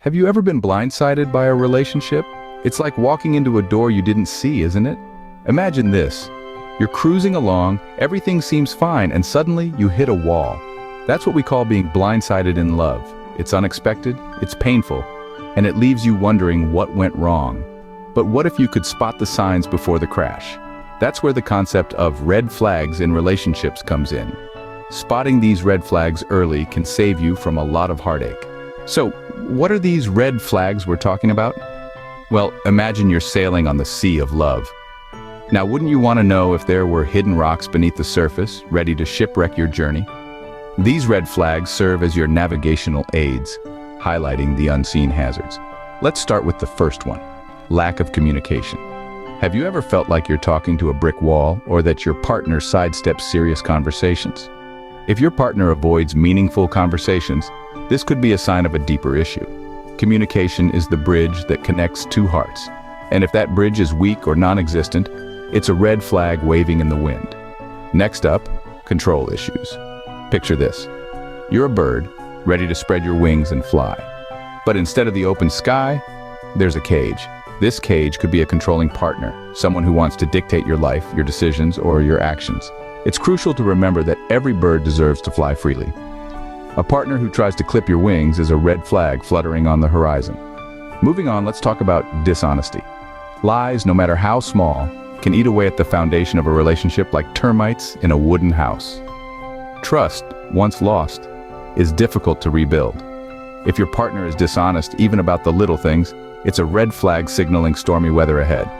Have you ever been blindsided by a relationship? It's like walking into a door you didn't see, isn't it? Imagine this. You're cruising along, everything seems fine, and suddenly you hit a wall. That's what we call being blindsided in love. It's unexpected, it's painful, and it leaves you wondering what went wrong. But what if you could spot the signs before the crash? That's where the concept of red flags in relationships comes in. Spotting these red flags early can save you from a lot of heartache. So, what are these red flags we're talking about? Well, imagine you're sailing on the sea of love. Now, wouldn't you want to know if there were hidden rocks beneath the surface, ready to shipwreck your journey? These red flags serve as your navigational aids, highlighting the unseen hazards. Let's start with the first one, lack of communication. Have you ever felt like you're talking to a brick wall, or that your partner sidesteps serious conversations? If your partner avoids meaningful conversations, this could be a sign of a deeper issue. Communication is the bridge that connects two hearts, and if that bridge is weak or non-existent, it's a red flag waving in the wind. Next up, control issues. Picture this. You're a bird, ready to spread your wings and fly. But instead of the open sky, there's a cage. This cage could be a controlling partner, someone who wants to dictate your life, your decisions, or your actions. It's crucial to remember that every bird deserves to fly freely. A partner who tries to clip your wings is a red flag fluttering on the horizon. Moving on, let's talk about dishonesty. Lies, no matter how small, can eat away at the foundation of a relationship like termites in a wooden house. Trust, once lost, is difficult to rebuild. If your partner is dishonest even about the little things, it's a red flag signaling stormy weather ahead.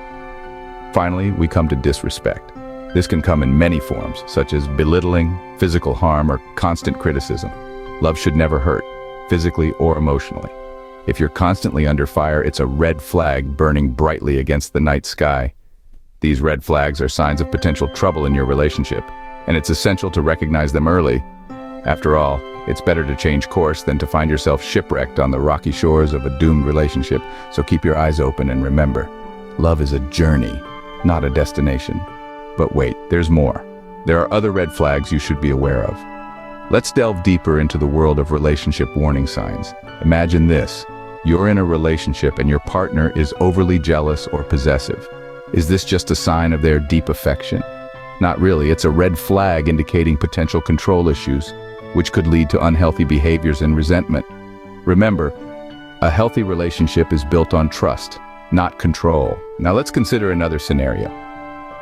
Finally, we come to disrespect. This can come in many forms, such as belittling, physical harm, or constant criticism. Love should never hurt, physically or emotionally. If you're constantly under fire, it's a red flag burning brightly against the night sky. These red flags are signs of potential trouble in your relationship, and it's essential to recognize them early. After all, it's better to change course than to find yourself shipwrecked on the rocky shores of a doomed relationship, so keep your eyes open and remember, love is a journey, not a destination. But wait, there's more. There are other red flags you should be aware of. Let's delve deeper into the world of relationship warning signs. Imagine this. You're in a relationship and your partner is overly jealous or possessive. Is this just a sign of their deep affection? Not really. It's a red flag indicating potential control issues, which could lead to unhealthy behaviors and resentment. Remember, a healthy relationship is built on trust, not control. Now let's consider another scenario.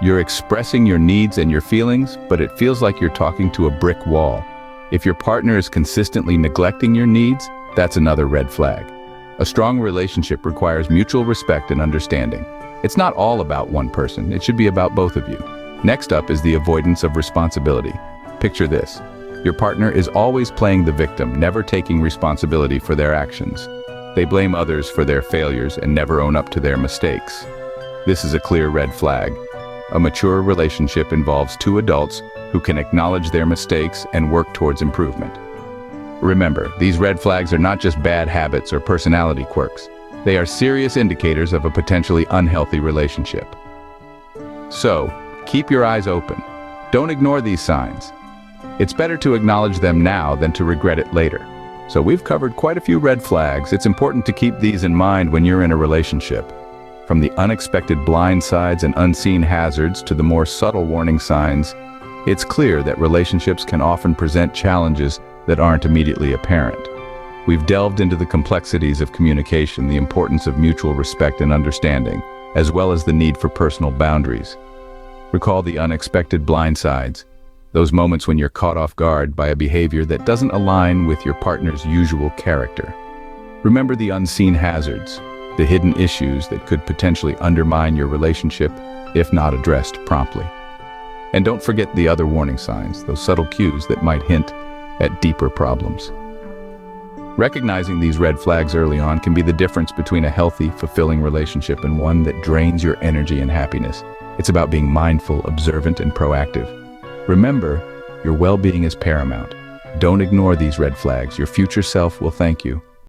You're expressing your needs and your feelings, but it feels like you're talking to a brick wall. If your partner is consistently neglecting your needs, that's another red flag. A strong relationship requires mutual respect and understanding. It's not all about one person, it should be about both of you. Next up is the avoidance of responsibility. Picture this. Your partner is always playing the victim, never taking responsibility for their actions. They blame others for their failures and never own up to their mistakes. This is a clear red flag. A mature relationship involves two adults who can acknowledge their mistakes and work towards improvement. Remember, these red flags are not just bad habits or personality quirks. They are serious indicators of a potentially unhealthy relationship. So, keep your eyes open. Don't ignore these signs. It's better to acknowledge them now than to regret it later. So we've covered quite a few red flags. It's important to keep these in mind when you're in a relationship. From the unexpected blind sides and unseen hazards to the more subtle warning signs, it's clear that relationships can often present challenges that aren't immediately apparent. We've delved into the complexities of communication, the importance of mutual respect and understanding, as well as the need for personal boundaries. Recall the unexpected blind sides, those moments when you're caught off guard by a behavior that doesn't align with your partner's usual character. Remember the unseen hazards, the hidden issues that could potentially undermine your relationship if not addressed promptly. And don't forget the other warning signs, those subtle cues that might hint at deeper problems. Recognizing these red flags early on can be the difference between a healthy, fulfilling relationship and one that drains your energy and happiness. It's about being mindful, observant, and proactive. Remember, your well-being is paramount. Don't ignore these red flags. Your future self will thank you.